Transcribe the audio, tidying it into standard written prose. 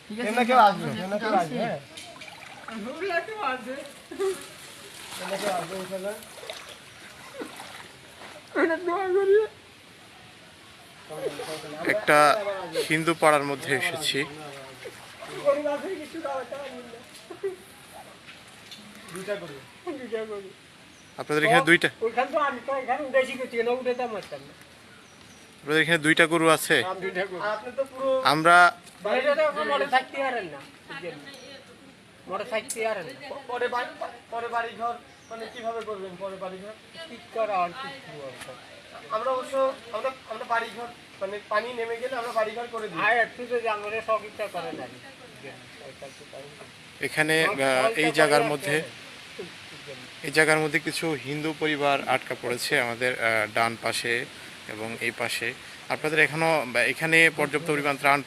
ঠিক আছে, কেউ না কেউ আসবে, কেউ না কেউ আসবে, হ্যাঁ। কেউ না কেউ আসবে ইনশাআল্লাহ। একটা হিন্দু পাড়ার মধ্যে এসেছি। দুইটা করে। আপনাদের এখানে দুইটা ওইখান তো আমি তো এখানে উঠেছি করছি না, উঠেতাম আসতাম না। আপনাদের এখানে দুইটা গরু আছে। আপনি তো পুরো আমরা বাইরে তো মোটর থাকতে পারেন না, মোটর থাকতে পারেন না। পরে বাড়ি ঘর মানে কিভাবে করবেন? পরে বাড়ি ঘর ঠিক করা আর কি আমরা অবশ্য আমরা বাড়ি ঘর মানে পানি নেমে গেলে আমরা বাড়ি ঘর করে দিই। হ্যাঁ, একটু যদি আমরা সব ইচ্ছা করেন আর এখানে এই জায়গার মধ্যে কিছু হিন্দু পরিবার আটকা পড়েছে আমাদের ডান পাশে এবং এই পাশে। আপনাদের এখানে পর্যাপ্ত পরিমাণ ত্রাণ